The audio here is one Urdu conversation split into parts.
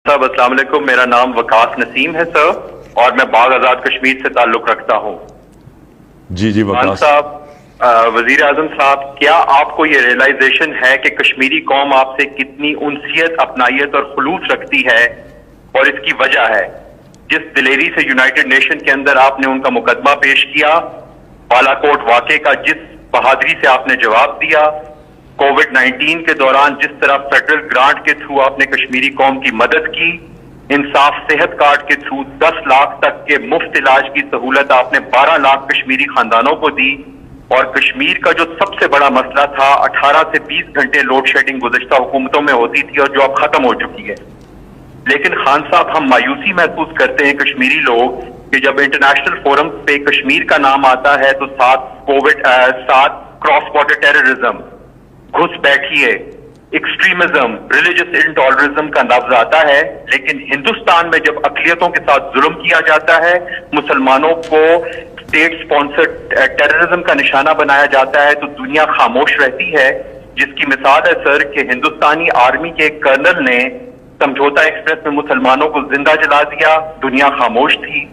صاحب السلام علیکم، میرا نام وقاص نسیم ہے سر، اور میں باغ آزاد کشمیر سے تعلق رکھتا ہوں۔ جی وقاص صاحب، وزیر اعظم صاحب، کیا آپ کو یہ ریئلائزیشن ہے کہ کشمیری قوم آپ سے کتنی انسیت، اپنائیت اور خلوص رکھتی ہے؟ اور اس کی وجہ ہے جس دلیری سے یونائٹڈ نیشن کے اندر آپ نے ان کا مقدمہ پیش کیا، بالا کوٹ واقعے کا جس بہادری سے آپ نے جواب دیا، کووڈ 19 کے دوران جس طرح فیڈرل گرانٹ کے تھرو آپ نے کشمیری قوم کی مدد کی، انصاف صحت کارڈ کے تھرو 10 لاکھ تک کے مفت علاج کی سہولت آپ نے 12 لاکھ کشمیری خاندانوں کو دی، اور کشمیر کا جو سب سے بڑا مسئلہ تھا 18 سے 20 گھنٹے لوڈ شیڈنگ گزشتہ حکومتوں میں ہوتی تھی اور جو اب ختم ہو چکی ہے۔ لیکن خان صاحب، ہم مایوسی محسوس کرتے ہیں کشمیری لوگ کہ جب انٹرنیشنل فورم پہ کشمیر کا نام آتا ہے تو ساتھ کراس بارڈر ٹیررزم، گھس بیٹھیے، ایکسٹریمزم، ریلیجس انٹالرنزم کا لفظ آتا ہے، لیکن ہندوستان میں جب اقلیتوں کے ساتھ ظلم کیا جاتا ہے، مسلمانوں کو اسٹیٹ اسپانسرڈ ٹیررزم کا نشانہ بنایا جاتا ہے، تو دنیا خاموش رہتی ہے۔ جس کی مثال ہے سر کہ ہندوستانی آرمی کے ایک کرنل نے سمجھوتا ایکسپریس میں مسلمانوں کو زندہ جلا دیا، دنیا خاموش تھی۔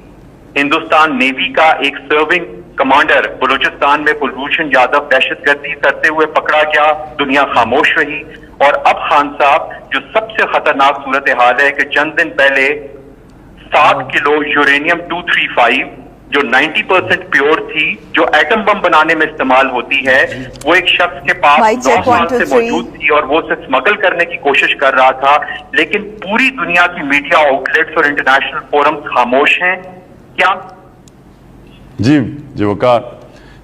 ہندوستان نیوی کا ایک سرونگ کمانڈر بلوچستان میں کلبھوشن یادو دہشت گردی کرتے ہوئے پکڑا گیا، دنیا خاموش رہی۔ اور اب خان صاحب، جو سب سے خطرناک صورتحال ہے کہ چند دن پہلے 7 کلو یورینیم 235 جو 90% پیور تھی، جو ایٹم بم بنانے میں استعمال ہوتی ہے، وہ ایک شخص کے پاس 9 سال سے موجود تھی اور وہ اسے اسمگل کرنے کی کوشش کر رہا تھا، لیکن پوری دنیا کی میڈیا آؤٹلیٹس اور انٹرنیشنل فورمز خاموش ہیں۔ کیا جی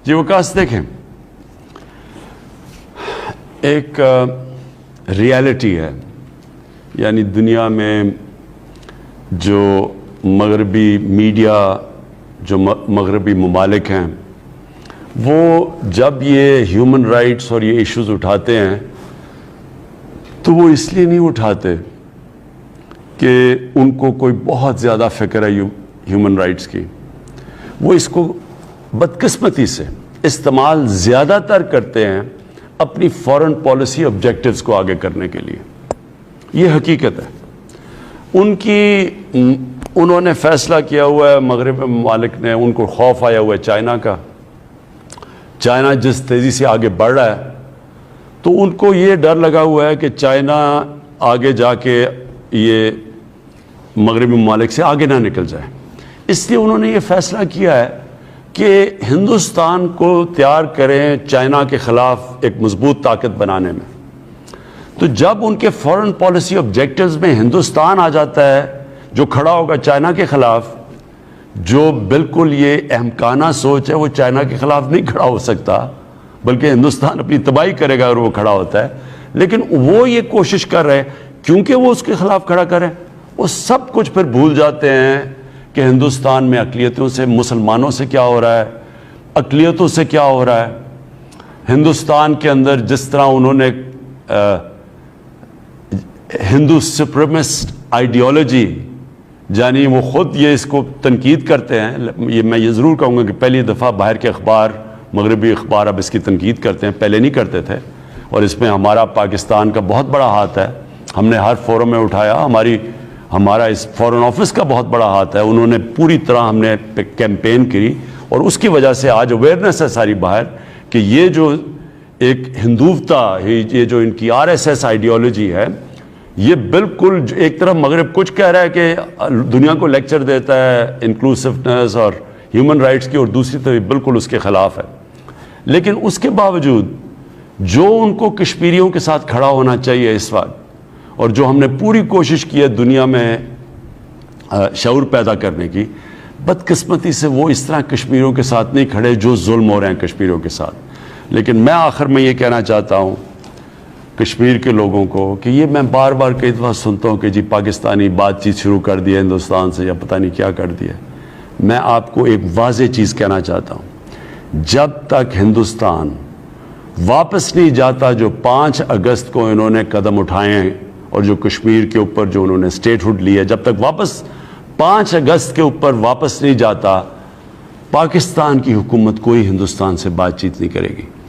وقاص، دیکھیں، ایک ریالٹی ہے، یعنی دنیا میں جو مغربی میڈیا، جو مغربی ممالک ہیں، وہ جب یہ ہیومن رائٹس اور یہ ایشوز اٹھاتے ہیں تو وہ اس لیے نہیں اٹھاتے کہ ان کو کوئی بہت زیادہ فکر ہے ہیومن رائٹس کی، وہ اس کو بدقسمتی سے استعمال زیادہ تر کرتے ہیں اپنی فورن پالیسی آبجیکٹیوز کو آگے کرنے کے لیے۔ یہ حقیقت ہے۔ انہوں نے فیصلہ کیا ہوا ہے، مغرب ممالک نے، ان کو خوف آیا ہوا ہے چائنا کا۔ چائنا جس تیزی سے آگے بڑھ رہا ہے تو ان کو یہ ڈر لگا ہوا ہے کہ چائنا آگے جا کے یہ مغربی ممالک سے آگے نہ نکل جائے، اس لیے انہوں نے یہ فیصلہ کیا ہے کہ ہندوستان کو تیار کریں چائنا کے خلاف ایک مضبوط طاقت بنانے میں۔ تو جب ان کے فورن پالیسی آبجیکٹیوز میں ہندوستان آ جاتا ہے جو کھڑا ہوگا چائنا کے خلاف، جو بالکل یہ احمقانہ سوچ ہے، وہ چائنا کے خلاف نہیں کھڑا ہو سکتا، بلکہ ہندوستان اپنی تباہی کرے گا اگر وہ کھڑا ہوتا ہے، لیکن وہ یہ کوشش کر رہے ہیں کیونکہ وہ اس کے خلاف کھڑا کریں، وہ سب کچھ پھر بھول جاتے ہیں کہ ہندوستان میں اقلیتوں سے، مسلمانوں سے کیا ہو رہا ہے، اقلیتوں سے کیا ہو رہا ہے۔ ہندوستان کے اندر جس طرح انہوں نے ہندو سپریمسٹ آئیڈیالوجی، یعنی وہ خود یہ اس کو تنقید کرتے ہیں، میں یہ ضرور کہوں گا کہ پہلی دفعہ باہر کے اخبار، مغربی اخبار اب اس کی تنقید کرتے ہیں، پہلے نہیں کرتے تھے، اور اس میں ہمارا پاکستان کا بہت بڑا ہاتھ ہے۔ ہم نے ہر فورم میں اٹھایا، ہمارا اس فورن آفس کا بہت بڑا ہاتھ ہے، انہوں نے پوری طرح ہم نے کیمپین کی، اور اس کی وجہ سے آج اویئرنیس ہے ساری باہر کہ یہ جو ایک ہندوتا، یہ جو ان کی RSS آئیڈیالوجی ہے، یہ بالکل ایک طرف مغرب کچھ کہہ رہا ہے کہ دنیا کو لیکچر دیتا ہے انکلوسیونیس اور ہیومن رائٹس کی، اور دوسری طرف بالکل اس کے خلاف ہے۔ لیکن اس کے باوجود جو ان کو کشمیریوں کے ساتھ کھڑا ہونا چاہیے اس وقت، اور جو ہم نے پوری کوشش کی ہے دنیا میں شعور پیدا کرنے کی، بدقسمتی سے وہ اس طرح کشمیریوں کے ساتھ نہیں کھڑے جو ظلم ہو رہے ہیں کشمیریوں کے ساتھ۔ لیکن میں آخر میں یہ کہنا چاہتا ہوں کشمیر کے لوگوں کو کہ یہ میں بار بار کئی دفعہ سنتا ہوں کہ جی پاکستانی بات چیت شروع کر دیا ہندوستان سے، یا پتہ نہیں کیا کر دیا۔ میں آپ کو ایک واضح چیز کہنا چاہتا ہوں، جب تک ہندوستان واپس نہیں جاتا جو 5 اگست کو انہوں نے قدم اٹھائے ہیں، اور جو کشمیر کے اوپر جو انہوں نے اسٹیٹ ہوڈ لی ہے، جب تک واپس 5 اگست کے اوپر واپس نہیں جاتا، پاکستان کی حکومت کوئی ہندوستان سے بات چیت نہیں کرے گی۔